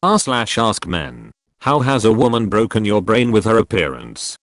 r/AskMen. How has a woman broken your brain with her appearance?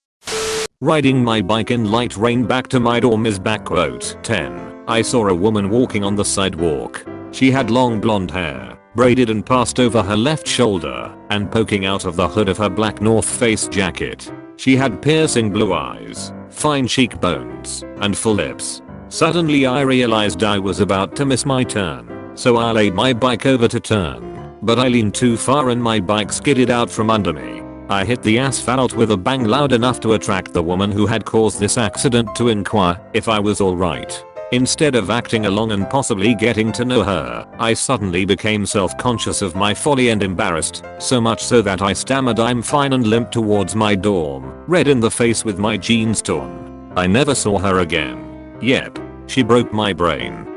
Riding my bike in light rain back to my dorm is backquote 10. I saw a woman walking on the sidewalk. She had long blonde hair, braided and passed over her left shoulder, and poking out of the hood of her black North Face jacket. She had piercing blue eyes, fine cheekbones, and full lips. Suddenly I realized I was about to miss my turn, so I laid my bike over to turn, but I leaned too far and my bike skidded out from under me. I hit the asphalt with a bang loud enough to attract the woman who had caused this accident to inquire if I was alright. Instead of acting along and possibly getting to know her, I suddenly became self-conscious of my folly and embarrassed, so much so that I stammered I'm fine and limped towards my dorm, red in the face with my jeans torn. I never saw her again. Yep, she broke my brain.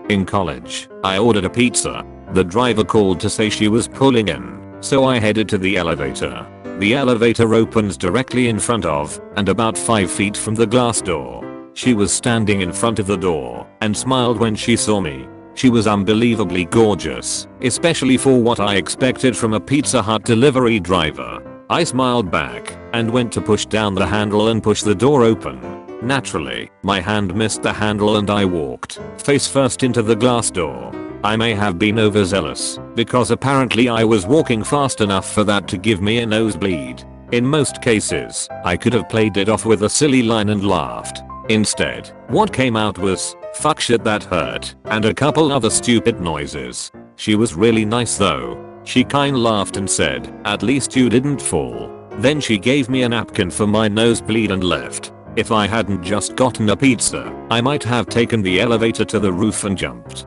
In college, I ordered a pizza. The driver called to say she was pulling in, so I headed to the elevator. The elevator opens directly in front of, and about 5 feet from the glass door. She was standing in front of the door and smiled when she saw me. She was unbelievably gorgeous, especially for what I expected from a Pizza Hut delivery driver. I smiled back and went to push down the handle and push the door open. Naturally, my hand missed the handle and I walked face first into the glass door. I may have been overzealous because apparently I was walking fast enough for that to give me a nosebleed. In most cases, I could have played it off with a silly line and laughed. Instead, what came out was, "Fuck shit that hurt," and a couple other stupid noises. She was really nice though. She kinda laughed and said, "At least you didn't fall." Then she gave me a napkin for my nosebleed and left. If I hadn't just gotten a pizza, I might have taken the elevator to the roof and jumped.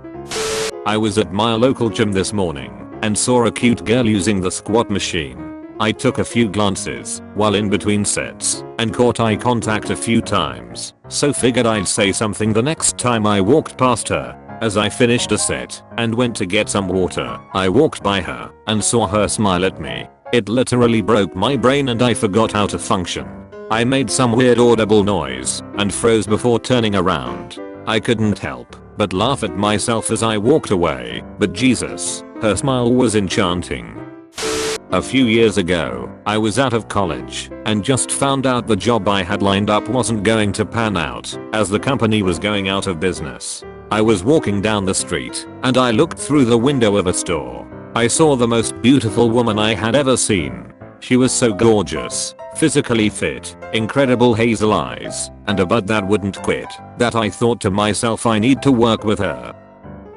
I was at my local gym this morning and saw a cute girl using the squat machine. I took a few glances while in between sets and caught eye contact a few times, so figured I'd say something the next time I walked past her. As I finished a set and went to get some water, I walked by her and saw her smile at me. It literally broke my brain and I forgot how to function. I made some weird audible noise and froze before turning around. I couldn't help but laugh at myself as I walked away, but Jesus, her smile was enchanting. A few years ago, I was out of college and just found out the job I had lined up wasn't going to pan out as the company was going out of business. I was walking down the street and I looked through the window of a store. I saw the most beautiful woman I had ever seen. She was so gorgeous, physically fit, incredible hazel eyes, and a butt that wouldn't quit, that I thought to myself I need to work with her.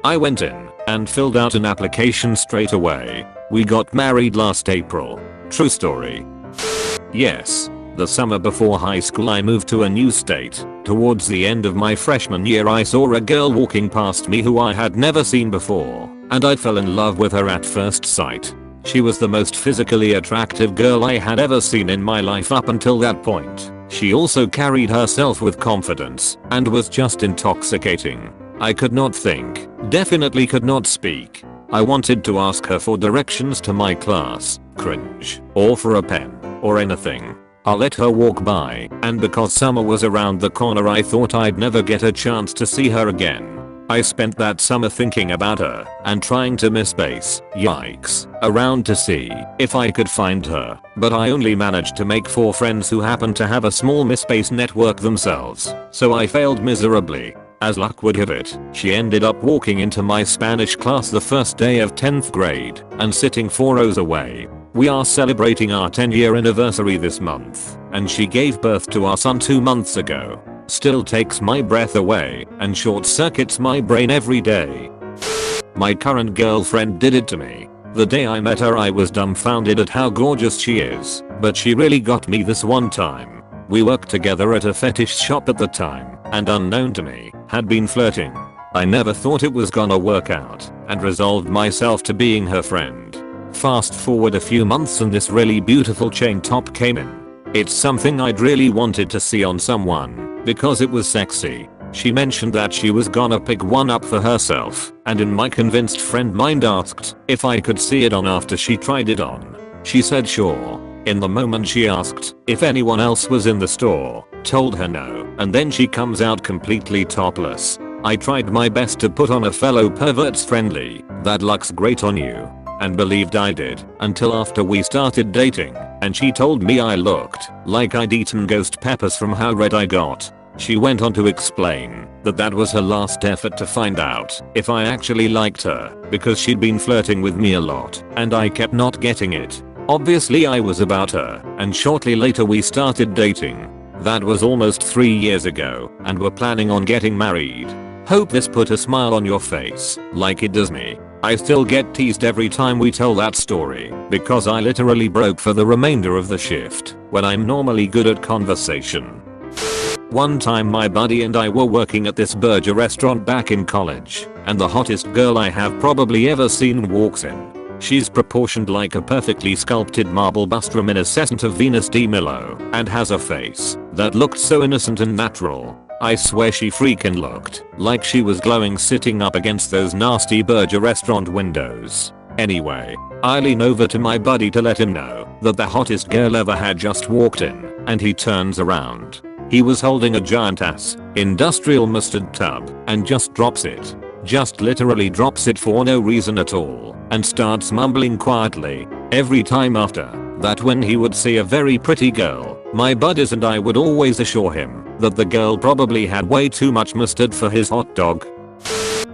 I went in and filled out an application straight away. We got married last April. True story. Yes. The summer before high school I moved to a new state. Towards the end of my freshman year I saw a girl walking past me who I had never seen before, and I fell in love with her at first sight. She was the most physically attractive girl I had ever seen in my life up until that point. She also carried herself with confidence and was just intoxicating. I could not think, definitely could not speak. I wanted to ask her for directions to my class, cringe, or for a pen, or anything. I let her walk by, and because summer was around the corner I thought I'd never get a chance to see her again. I spent that summer thinking about her and trying to misplace, yikes, around to see if I could find her, but I only managed to make 4 friends who happened to have a small MySpace network themselves, so I failed miserably. As luck would have it, she ended up walking into my Spanish class the first day of 10th grade and sitting 4 rows away. We are celebrating our 10-year anniversary this month, and she gave birth to our son 2 months ago. Still takes my breath away and short circuits my brain every day. My current girlfriend did it to me. The day I met her I was dumbfounded at how gorgeous she is, but she really got me this one time. We worked together at a fetish shop at the time, and unknown to me, had been flirting. I never thought it was gonna work out, and resolved myself to being her friend. Fast forward a few months and this really beautiful chain top came in. It's something I'd really wanted to see on someone, because it was sexy. She mentioned that she was gonna pick one up for herself, and in my convinced friend mind asked if I could see it on after she tried it on. She said sure. In the moment she asked if anyone else was in the store, told her no, and then she comes out completely topless. I tried my best to put on a fellow pervert's friendly, "That looks great on you." and believed I did until after we started dating and she told me I looked like I'd eaten ghost peppers from how red I got. She went on to explain that that was her last effort to find out if I actually liked her because she'd been flirting with me a lot and I kept not getting it. Obviously I was about her and shortly later we started dating. That was almost 3 years ago and we're planning on getting married. Hope this put a smile on your face like it does me. I still get teased every time we tell that story because I literally broke for the remainder of the shift when I'm normally good at conversation. One time my buddy and I were working at this burger restaurant back in college and the hottest girl I have probably ever seen walks in. She's proportioned like a perfectly sculpted marble bust reminiscent of Venus de Milo and has a face that looked so innocent and natural. I swear she freaking looked like she was glowing sitting up against those nasty burger restaurant windows. Anyway, I lean over to my buddy to let him know that the hottest girl ever had just walked in and he turns around. He was holding a giant ass industrial mustard tub and just drops it. Just literally drops it for no reason at all and starts mumbling quietly. Every time after that when he would see a very pretty girl, my buddies and I would always assure him that the girl probably had way too much mustard for his hot dog.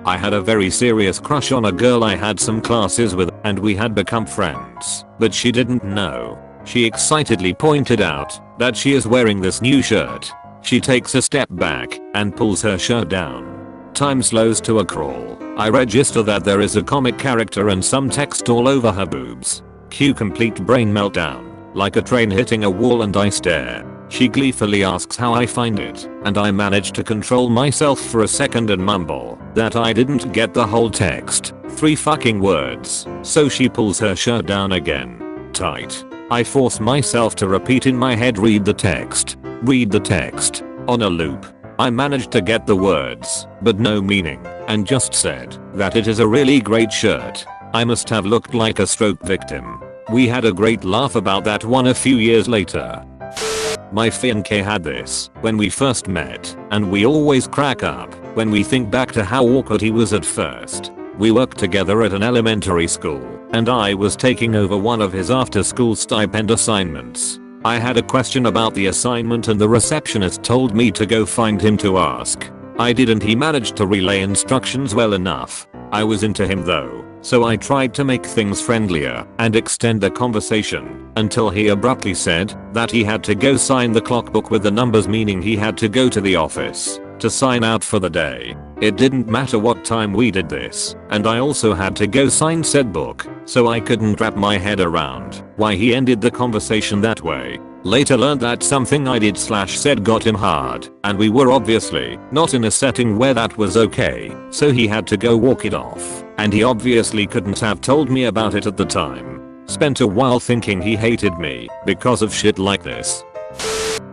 I had a very serious crush on a girl I had some classes with and we had become friends, but she didn't know. She excitedly pointed out that she is wearing this new shirt. She takes a step back and pulls her shirt down. Time slows to a crawl. I register that there is a comic character and some text all over her boobs. Cue complete brain meltdown. Like a train hitting a wall and I stare. She gleefully asks how I find it and I manage to control myself for a second and mumble that I didn't get the whole text. 3 fucking words. So she pulls her shirt down again. Tight. I force myself to repeat in my head read the text. Read the text. On a loop. I managed to get the words, but no meaning, and just said that it is a really great shirt. I must have looked like a stroke victim. We had a great laugh about that one a few years later. My fiancé had this when we first met, and we always crack up when we think back to how awkward he was at first. We worked together at an elementary school, and I was taking over one of his after-school stipend assignments. I had a question about the assignment and the receptionist told me to go find him to ask. I did and he managed to relay instructions well enough. I was into him though, so I tried to make things friendlier and extend the conversation until he abruptly said that he had to go sign the clock book with the numbers, meaning he had to go to the office to sign out for the day. It didn't matter what time we did this, and I also had to go sign said book, so I couldn't wrap my head around why he ended the conversation that way. Later learned that something I did / said got him hard, and we were obviously not in a setting where that was okay, so he had to go walk it off, and he obviously couldn't have told me about it at the time. Spent a while thinking he hated me because of shit like this.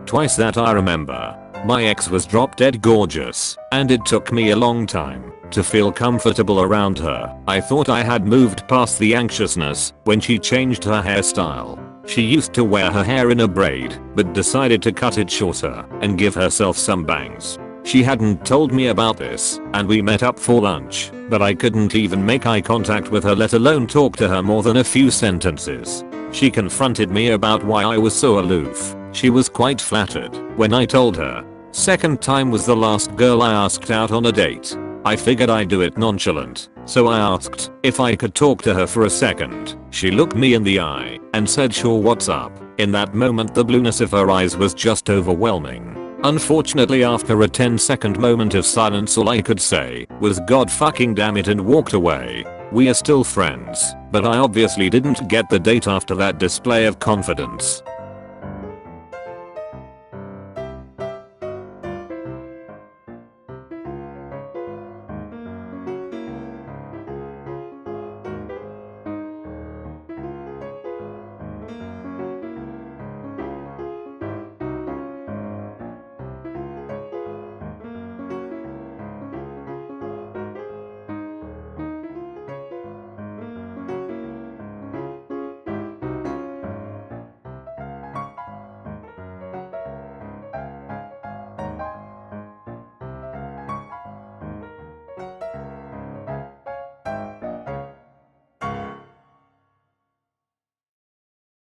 Twice that I remember. My ex was drop dead gorgeous, and it took me a long time to feel comfortable around her. I thought I had moved past the anxiousness when she changed her hairstyle. She used to wear her hair in a braid, but decided to cut it shorter and give herself some bangs. She hadn't told me about this, and we met up for lunch, but I couldn't even make eye contact with her, let alone talk to her more than a few sentences. She confronted me about why I was so aloof. She was quite flattered when I told her. Second time was the last girl I asked out on a date. I figured I'd do it nonchalant, so I asked if I could talk to her for a second. She looked me in the eye and said sure, what's up. In that moment the blueness of her eyes was just overwhelming. Unfortunately, after a 10-second moment of silence, all I could say was god fucking damn it and walked away. We are still friends, but I obviously didn't get the date after that display of confidence.